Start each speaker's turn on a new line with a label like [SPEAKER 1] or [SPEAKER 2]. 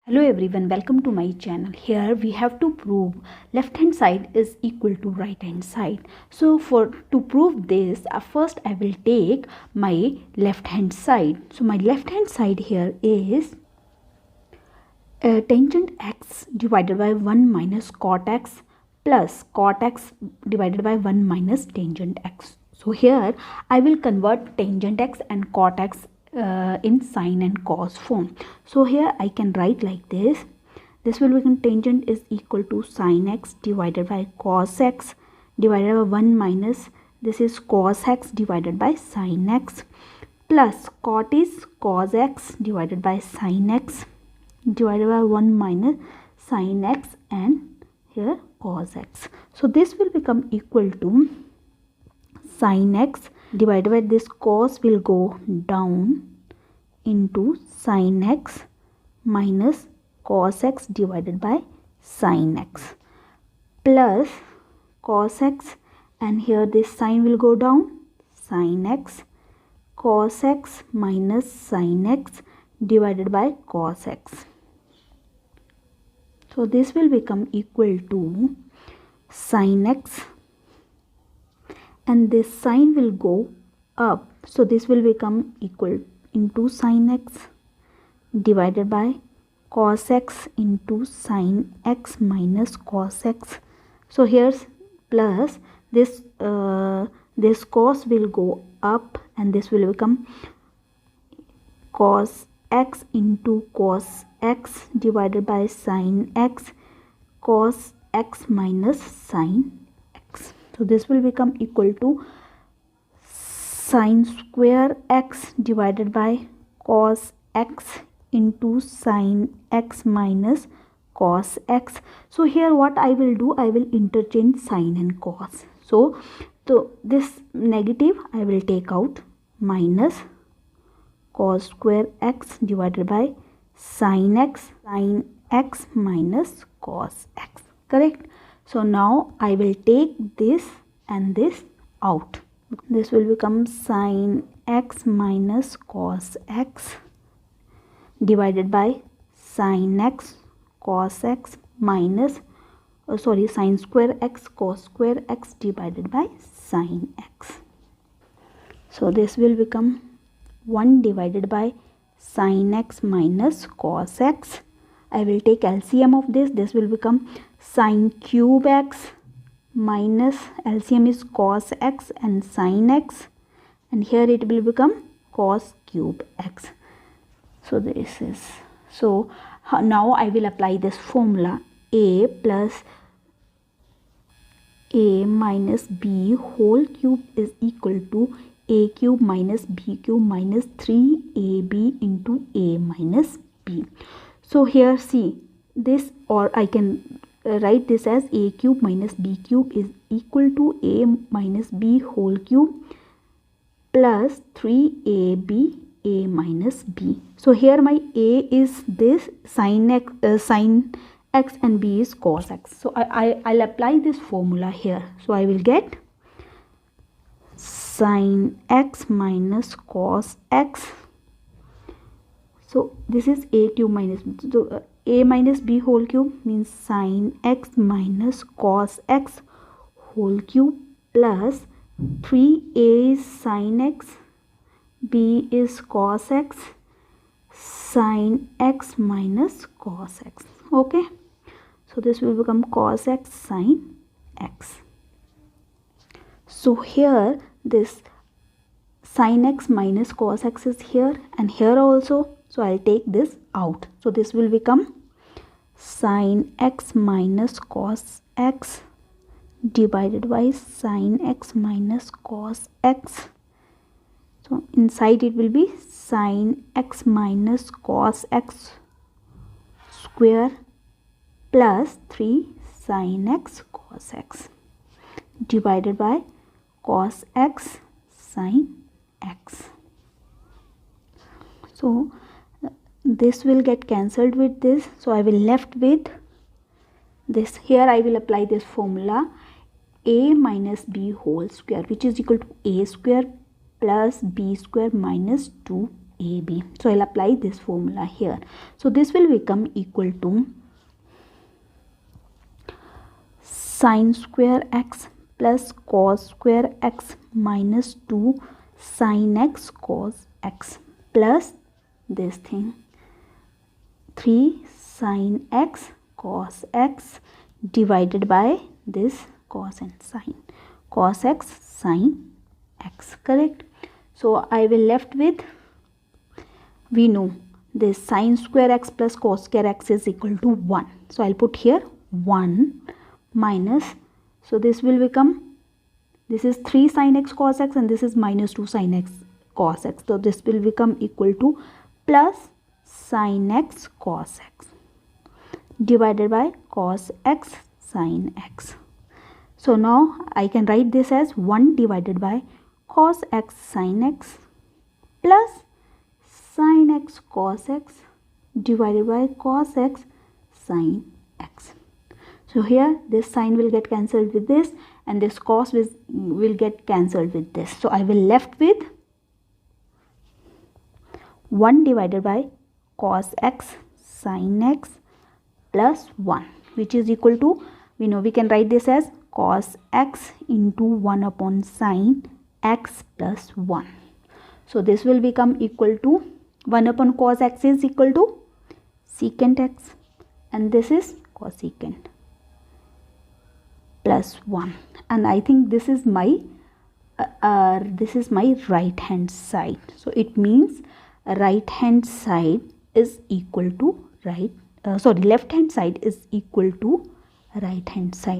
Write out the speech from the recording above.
[SPEAKER 1] Hello everyone, welcome to my channel. Here we have to prove left hand side is equal to right hand side. So to prove this, first I will take my left hand side. So my left hand side here is tangent x divided by 1 minus cot x plus cot x divided by 1 minus tangent x. So here I will convert tangent x and cot x in sine and cos form. So here I can write like this. This will become tangent is equal to sine x divided by cos x divided by 1 minus this is cos x divided by sine x plus cot is cos x divided by sine x divided by 1 minus sine x and here cos x. So this will become equal to sine x divided by this cos will go down into sine x minus cos x divided by sine x plus cos x, and here this sine will go down, sine x cos x minus sine x divided by cos x. So this will become equal to sine x, and this sine will go up, so this will become equal into sine x divided by cos x into sine x minus cos x. So here's plus this this cos will go up and this will become cos x into cos x divided by sine x cos x minus sine x. So this will become equal to sine square x divided by cos x into sine x minus cos x. So here what I will do, I will interchange sine and cos. So this negative I will take out, minus cos square x divided by sine x minus cos x, correct? So now I will take this and this out. This will become sine x minus cos x divided by sine x cos x minus sine square x cos square x divided by sine x. So this will become 1 divided by sine x minus cos x. I will take LCM of this. This will become sine cube x minus LCM is cos x and sine x, and here it will become cos cube x. So this is, so now I will apply this formula, a plus a minus b whole cube is equal to a cube minus b cube minus 3ab into a minus b. So here see this, or I can write this as a cube minus b cube is equal to a minus b whole cube plus 3ab a minus b. So here my a is this sine x and b is cos x. So I'll apply this formula here. So I will get sine x minus cos x. So this is a cube minus, so a minus b whole cube means sine x minus cos x whole cube plus 3a is sine x, b is cos x, sine x minus cos x. Okay, so this will become cos x sine x. So here this sine x minus cos x is here and here also, so I'll take this out. So this will become sine x minus cos x divided by sine x minus cos x. So inside it will be sine x minus cos x square plus 3 sine x cos x divided by cos x sine x. So this will get cancelled with this, so I will left with this. Here I will apply this formula, a minus b whole square which is equal to a square plus b square minus 2 AB. So I'll apply this formula here. So this will become equal to sine square x plus cos square x minus 2 sin x cos x plus this thing 3 sin x cos x divided by this cos and sine, cos x sin x, correct? So I will left with, we know this sine square x plus cos square x is equal to 1. So I'll put here 1 minus, so this will become, this is 3 sin x cos x and this is minus 2 sin x cos x. So this will become equal to plus sin x cos x divided by cos x sin x. So now I can write this as 1 divided by cos x sin x plus sin x cos x divided by cos x sin x. So here this sin will get cancelled with this and this cos will get cancelled with this. So I will left with 1 divided by cos x sin x plus 1, which is equal to, we know we can write this as cos x into 1 upon sin x plus 1. So this will become equal to 1 upon cos x is equal to secant x and this is cosecant plus 1, and I think this is my right hand side. So it means right hand side is equal to left hand side is equal to right hand side.